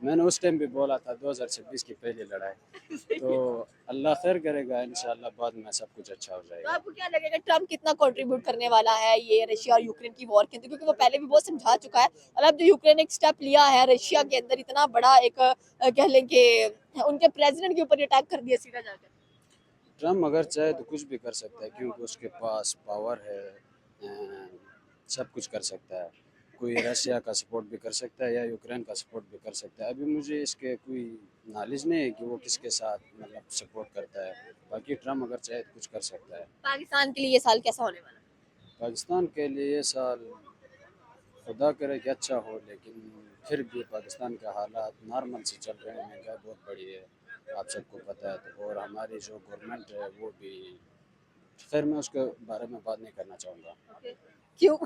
میں نے اس ٹائم بھی بولا تھا 2026 کی پہلی لڑائی، تو اللہ خیر کرے گا انشاءاللہ، بعد میں سب کچھ اچھا ہو جائے تو گا۔ آپ کو کیا لگے گا ٹرمپ کتنا کنٹریبیوٹ کرنے والا ہے یہ رشیا اور یوکرین کی وار کے اندر، کیونکہ وہ پہلے بھی بہت سمجھا چکا ہے، اور اب جو یوکرین نے ایک سٹیپ لیا ہے رشیا کے اندر اتنا بڑا ایک کہہ لیں کہ ان کے پریزیڈنٹ کے اوپر اٹیک کر دیا سیدھا جا کر۔ ٹرمپ اگر چاہے تو کچھ بھی کر سکتا ہے، کیونکہ اس کے پاس پاور ہے، سب کچھ کر سکتا ہے۔ کوئی رشیا کا سپورٹ بھی کر سکتا ہے یا یوکرین کا سپورٹ بھی کر سکتا ہے۔ ابھی مجھے اس کے کوئی نالج نہیں ہے کہ وہ کس کے ساتھ مطلب سپورٹ کرتا ہے، باقی ٹرمپ اگر چاہے تو کچھ کر سکتا ہے۔ پاکستان کے لیے یہ سال کیسا ہونے والا ہے؟ پاکستان کے لیے یہ سال خدا کرے کہ اچھا ہو، لیکن پھر بھی پاکستان کے حالات نارمل سے چل رہے ہیں، مہنگائی بہت بڑی ہے، آپ سب کو پتہ ہے، تو اور ہماری جو گورنمنٹ ہے وہ بھی، خیر میں اس کے بارے میں بات نہیں کرنا چاہوں گا، کیوں؟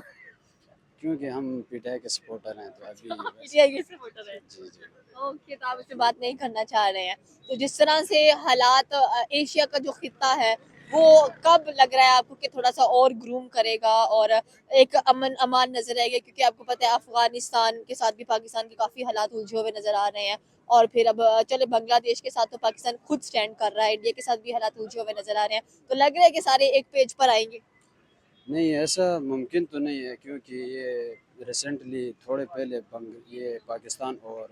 کیونکہ ہم پی ٹی آئی کے سپورٹر ہیں، تو ابھی پی ٹی آئی کے سپورٹر ہے۔ جی جی۔ اوکے، تو آپ اس سے بات نہیں کرنا چاہ رہے ہیں۔ تو جس طرح سے حالات ایشیا کا جو خطہ ہے وہ کب لگ رہا ہے آپ کو کہ تھوڑا سا اور گروم کرے گا اور ایک امن امان نظر آئے گا، کیونکہ آپ کو پتہ ہے افغانستان کے ساتھ بھی پاکستان کے کافی حالات الجھے ہوئے نظر آ رہے ہیں، اور پھر اب چلے بنگلہ دیش کے ساتھ تو پاکستان خود سٹینڈ کر رہا ہے، انڈیا کے ساتھ بھی حالات الجھے ہوئے نظر آ رہے ہیں، تو لگ رہا ہے کہ سارے ایک پیج پر آئیں گے۔ نہیں، ایسا ممکن تو نہیں ہے، کیونکہ یہ ریسنٹلی تھوڑے پہلے یہ پاکستان اور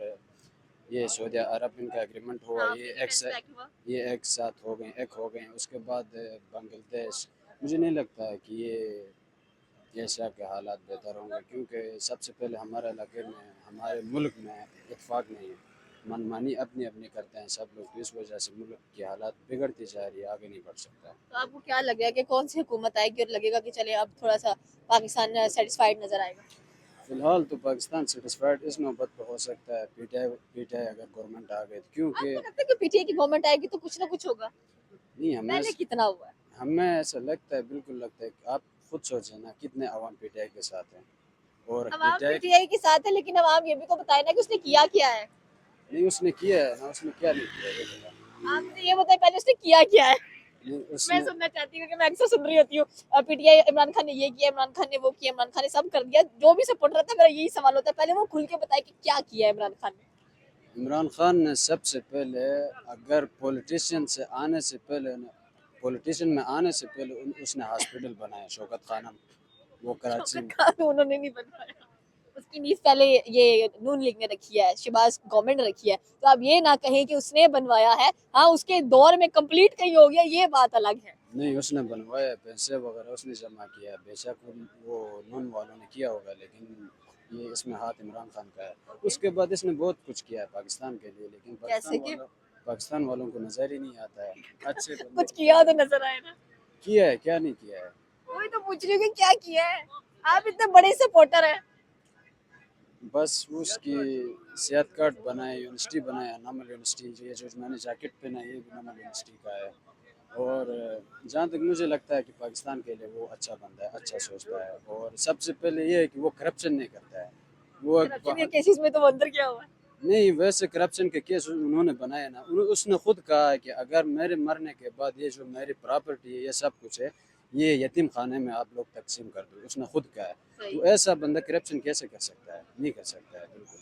یہ سعودی عرب ان کا ایگریمنٹ ہوا، یہ ایک ساتھ ہو گئے، اس کے بعد بنگلہ دیش، مجھے نہیں لگتا ہے کہ یہ ایشیا کے حالات بہتر ہوں گے، کیونکہ سب سے پہلے ہمارے علاقے میں، ہمارے ملک میں اتفاق نہیں ہے، من مانی اپنی اپنی کرتے ہیں سب لوگ، تو اس وجہ سے ملک کی حالات بگڑتی جا رہی ہے، آگے نہیں بڑھ سکتا۔ تو آپ کو کیا لگ رہا ہے کہ کون سی حکومت آئے گی اور لگے گا کہ چلے اب تھوڑا سا پاکستان سیٹسفائیڈ نظر آئے گا؟ فی الحال تو پاکستان سیٹسفائیڈ اس نوبت پہ ہو سکتا ہے، پی ٹی آئی اگر گورنمنٹ آ گئی تو، آپ کیونکہ کو لگتا ہے کہ پی ٹی آئی کی گورنمنٹ آئے گی تو کچھ نہ کچھ ہوگا؟ نہیں، پہلے کتنا ہوا ہے؟ ہمیں ایسا لگتا ہے، بالکل لگتا ہے کہ آپ خود سوچیں نا کتنے عوام پی ٹی آئی کے ساتھ ہیں، اور پی عوام T P I T I کے ساتھ ہے، لیکن عوام یہ بھی تو بتائے نا کہ اس نے کیا ہے۔ نہیں، اس نے کیا ہے نا، اس نے کیا نہیں کیا یہ بتا۔ آپ نے یہ بتائے پہلے اس نے کیا ہے؟ نہیں، اس میں نے سننا چاہتی ہوں کہ میں اکثر سن رہی ہوتی ہوں P T I Imran Khan نے یہ کیا، عمران خان نے وہ کیا، عمران خان نے سب کر دیا، جو بھی سپورٹ رہتا ہے میرا یہی سوال ہوتا ہے پہلے وہ کھل کے بتائے کہ کیا ہے عمران خان نے۔ عمران خان نے سب سے پہلے، اگر پولیٹیشین میں آنے سے پہلے اس نے ہاسپٹل بنایا، شوکت خانم، وہ کراچی میں۔ شوکت خان انہوں نے نہیں بنوایا، اس کی نیز پہلے یہ نون لیگ نے رکھی ہے، شہباز گورنمنٹ نے رکھی ہے، تو اب یہ نہ کہیں کہ اس نے بنوایا ہے، ہاں اس کے دور میں کمپلیٹ کہیں ہو گیا، یہ بات الگ ہے۔ نہیں، اس نے بنوایا، پیسے وغیرہ اس نے جمع کیا، بے شک وہ نون والوں نے کیا ہوگا، لیکن یہ اس میں ہاتھ عمران خان کا ہے۔ اس کے بعد اس نے بہت کچھ کیا ہے پاکستان کے لیے، لیکن جیسے کہ پاکستان والوں کو نظر ہی نہیں آتا ہے، اچھے کچھ کیا تو نظر آئے نا، کیا ہے، کیا نہیں کیا ہے۔ وہی تو پوچھ رہی ہوں کہ کیا کیا ہے، آپ اتنے بڑے سپورٹر ہیں۔ بس اس کی صحت کارڈ بنائے، یونیورسٹی بنایا، نمل یونیورسٹی، یہ جو میں نے جیکٹ پہنا ہے یہ بھی نمل یونیورسٹی کا ہے، اور جہاں تک مجھے لگتا ہے کہ پاکستان کے لیے وہ اچھا بندہ ہے، اچھا سوچتا ہے، اور سب سے پہلے یہ ہے کہ وہ کرپشن نہیں کرتا ہے، وہ کرپشن کے کیسز میں تو وہ اندر کیا ہوا ہے؟ نہیں، ویسے کرپشن کے کیس انہوں نے بنائے نا، اس نے خود کہا ہے کہ اگر میرے مرنے کے بعد یہ جو میری پراپرٹی ہے، یہ سب کچھ ہے، یہ یتیم خانے میں آپ لوگ تقسیم کر دو، اس نے خود کہا ہے۔ تو ایسا بندہ کرپشن کیسے کر سکتا ہے؟ نہیں کر سکتا ہے بالکل۔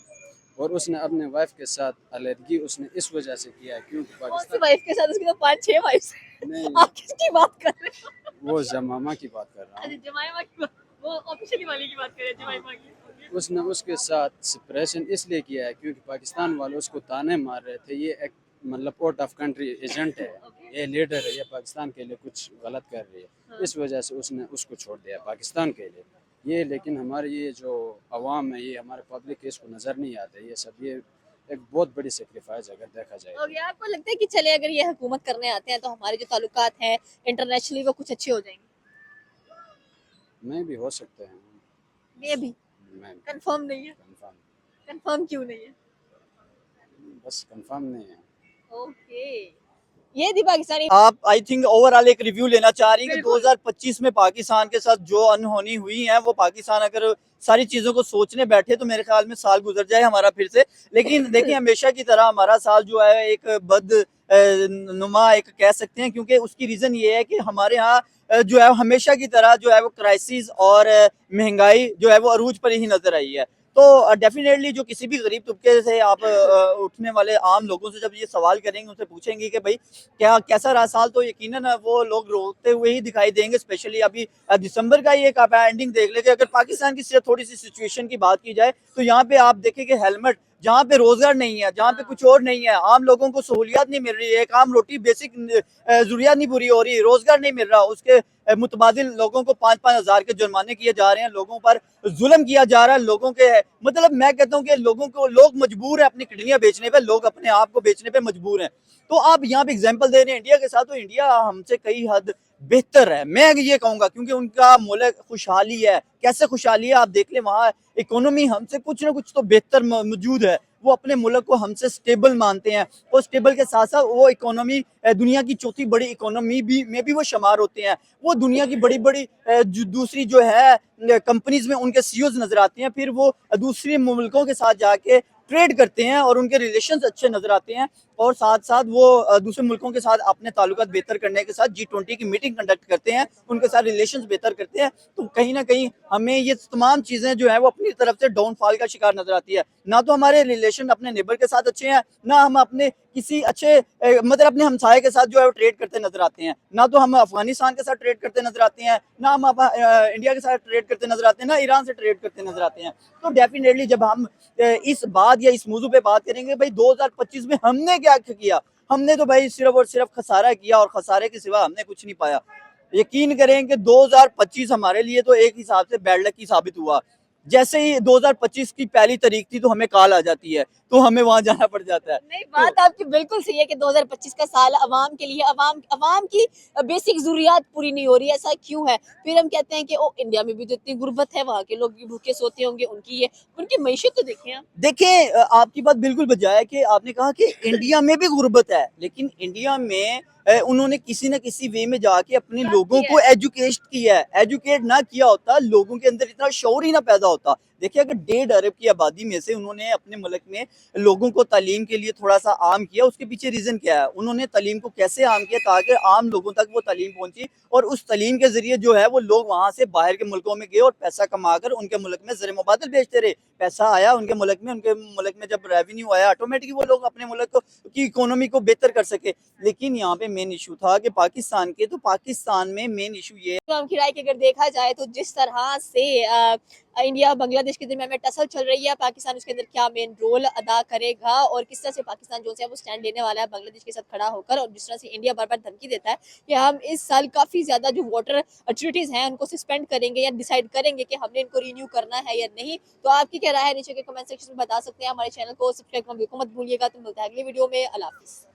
اور اس نے اپنے وائف کے ساتھ علیحدگی اس نے اس وجہ سے کیا ہے کیونکہ کون سی پاکستان، وائف کے ساتھ؟ اس کی تو 5-6 وائفs ہیں، نہیں، آپ کس کی بات کر رہے ہیں؟ وہ جمامہ کی بات کر رہا اچھا، ہوں۔ جمائمہ کی بات، وہ آفیشلی والی کی بات کر رہے ہیں، جمائمہ کی۔ اس نے اس کے ساتھ سپریشن اس لیے کیا ہے کیونکہ پاکستان والے اس کو تانے مار رہے تھے، یہ ایک مطلب آؤٹ آف کنٹری ایجنٹ ہے، یہ لیڈر ہے، یہ پاکستان کے لیے کچھ غلط کر رہی ہے، اس وجہ سے اس نے اس کو چھوڑ دیا پاکستان کے لیے یہ، لیکن ہمارے یہ جو عوام ہے، یہ ہمارے پبلک اس کو نظر نہیں آتے، یہ سب یہ ایک بہت بڑی سیکریفائز اگر دیکھا جائے تو۔ اوکے، آپ کو لگتا ہے کہ چلے اگر یہ حکومت کرنے آتے ہیں تو ہمارے جو تعلقات ہیں انٹرنیشنلی وہ کچھ اچھے ہو جائیں گے؟ میں بھی ہو سکتے ہیں، یہ بھی میں کنفرم نہیں ہے؟ کنفرم، کنفرم کیوں نہیں ہے؟ بس کنفرم نہیں ہے۔ اوکے، یہ تھی پاکستانی۔ آپ آئی تھنک اوور آل ایک ریویو لینا چاہ رہی ہیں کہ بالکل۔ 2025 میں پاکستان کے ساتھ جو انہونی ہوئی ہیں وہ پاکستان اگر ساری چیزوں کو سوچنے بیٹھے تو میرے خیال میں سال گزر جائے ہمارا پھر سے، لیکن دیکھیں ہمیشہ کی طرح ہمارا سال جو ہے ایک بد نما ایک کہہ سکتے ہیں، کیونکہ اس کی ریزن یہ ہے کہ ہمارے ہاں جو ہے ہمیشہ کی طرح جو ہے وہ کرائسس اور مہنگائی جو ہے وہ عروج پر ہی نظر آئی ہے۔ تو ڈیفینیٹلی جو کسی بھی غریب طبقے سے آپ اٹھنے والے عام لوگوں سے جب یہ سوال کریں گے، ان سے پوچھیں گے کہ بھائی کیسا رہا سال، تو یقیناً وہ لوگ روتے ہوئے ہی دکھائی دیں گے. اسپیشلی ابھی دسمبر کا یہ آپ اینڈنگ دیکھ لیں کہ اگر پاکستان کی صرف تھوڑی سی سچویشن کی بات کی جائے تو یہاں پہ آپ دیکھیں کہ ہیلمٹ، جہاں پہ روزگار نہیں ہے، جہاں پہ کچھ اور نہیں ہے، عام لوگوں کو سہولیات نہیں مل رہی ہے، ایک عام روٹی بیسک ضروریات نہیں پوری ہو رہی، روزگار نہیں مل رہا، اس کے متبادل لوگوں کو 5,000 کے جرمانے کیے جا رہے ہیں، لوگوں پر ظلم کیا جا رہا ہے، لوگوں کے مطلب میں کہتا ہوں کہ لوگ مجبور ہیں اپنی کڈنیاں بیچنے پہ، لوگ اپنے آپ کو بیچنے پہ مجبور ہیں. تو آپ یہاں پہ اگزامپل دے رہے ہیں انڈیا کے ساتھ، تو انڈیا ہم سے کئی حد بہتر ہے، میں یہ کہوں گا، کیونکہ ان کا ملک خوشحالی ہے. کیسے خوشحالی ہے آپ دیکھ لیں، وہاں اکانومی ہم سے کچھ نہ کچھ تو بہتر موجود ہے. وہ اپنے ملک کو ہم سے سٹیبل مانتے ہیں، اور سٹیبل کے ساتھ ساتھ وہ اکانومی دنیا کی چوتھی بڑی اکانومی میں بھی وہ شمار ہوتے ہیں. وہ دنیا کی بڑی بڑی دوسری جو ہے کمپنیز میں ان کے سی اوز نظر آتے ہیں، پھر وہ دوسری ملکوں کے ساتھ جا کے ٹریڈ کرتے ہیں اور ان کے ریلیشنز اچھے نظر آتے ہیں، اور ساتھ ساتھ وہ دوسرے ملکوں کے ساتھ اپنے تعلقات بہتر کرنے کے ساتھ G20 کی میٹنگ کنڈکٹ کرتے ہیں، ان کے ساتھ ریلیشنز بہتر کرتے ہیں. تو کہیں نہ کہیں ہمیں یہ تمام چیزیں جو ہیں وہ اپنی طرف سے ڈاؤن فال کا شکار نظر آتی ہے. نہ تو ہمارے ریلیشن اپنے نیبر کے ساتھ اچھے ہیں، نہ ہم اپنے کسی اچھے مطلب اپنے ہمسائے کے ساتھ جو ہے وہ ٹریڈ کرتے نظر آتے ہیں، نہ تو ہم افغانستان کے ساتھ ٹریڈ کرتے نظر آتے ہیں، نہ ہم انڈیا کے ساتھ ٹریڈ کرتے نظر آتے ہیں، نہ ایران سے ٹریڈ کرتے نظر آتے ہیں. تو ڈیفینیٹلی جب ہم اس بات یا اس موضوع پہ بات کریں گے بھائی 2025 میں ہم نے کیا کیا، ہم نے تو بھائی صرف اور صرف خسارہ کیا، اور خسارے کے سوا ہم نے کچھ نہیں پایا. یقین کریں کہ 2025 ہمارے لیے تو ایک حساب سے بیڈ لک کی ثابت ہوا. جیسے ہی 2025 کی پہلی تاریخ تھی تو ہمیں کال آ جاتی ہے، تو ہمیں وہاں جانا پڑ جاتا ہے. نہیں، بات آپ کی بالکل صحیح ہے کہ 2025 کا سال عوام کے لیے، عوام کی بیسک ضروریات پوری نہیں ہو رہی ہے. ایسا کیوں ہے؟ پھر ہم کہتے ہیں کہ انڈیا میں بھی جو اتنی غربت ہے، وہاں کے لوگ بھی بھوکے سوتے ہوں گے، ان کی معیشت تو دیکھیں آپ. دیکھیں آپ کی بات بالکل بجا ہے کہ آپ نے کہا کہ انڈیا میں بھی غربت ہے، لیکن انڈیا میں انہوں نے کسی نہ کسی وے میں جا کے اپنے لوگوں کو ایجوکیٹ کیا ہے. ایجوکیٹ نہ کیا ہوتا، لوگوں کے اندر اتنا شعور ہی نہ پیدا ہوتا. دیکھیں اگر 1.5 ارب کی آبادی میں سے انہوں نے اپنے ملک میں لوگوں کو تعلیم کے لیے تھوڑا سا عام کیا، اس کے پیچھے ریزن کیا ہے؟ انہوں نے تعلیم کو کیسے عام کیا تاکہ عام لوگوں تک وہ تعلیم پہنچی، اور اس تعلیم کے ذریعے جو ہے وہ لوگ وہاں سے باہر کے ملکوں میں گئے اور پیسہ کما کر ان کے ملک میں زر مبادل بیچتے رہے. پیسہ آیا ان کے ملک میں جب ریونیو آیا آٹومیٹکلی وہ لوگ اپنے ملک کی اکانومی کو بہتر کر سکے. لیکن یہاں پہ مین ایشو تھا کہ پاکستان میں مین ایشو یہ عوام کی رائے کہ اگر دیکھا جائے تو جس طرح سے انڈیا بنگلہ دیش کے درمیان میں ٹسل چل رہی ہے، پاکستان اس کے اندر کیا مین رول ادا کرے گا، اور کس طرح سے پاکستان جو ہے وہ سٹینڈ لینے والا ہے بنگلہ دیش کے ساتھ کھڑا ہو کر، اور جس طرح سے انڈیا بار بار دھمکی دیتا ہے کہ ہم اس سال کافی زیادہ جو واٹر ٹریٹیز ہیں ان کو سسپینڈ کریں گے یا ڈیسائیڈ کریں گے کہ ہم نے ان کو رینیو کرنا ہے یا نہیں. تو آپ کی کیا رائے ہے نیچے کے کمنٹ سیکشن میں بتا سکتے ہیں. ہمارے چینل کو سبسکرائب کرنا بالکل مت بھولیے گا. تو ملتے ہیں اگلی ویڈیو میں. اللہ حافظ.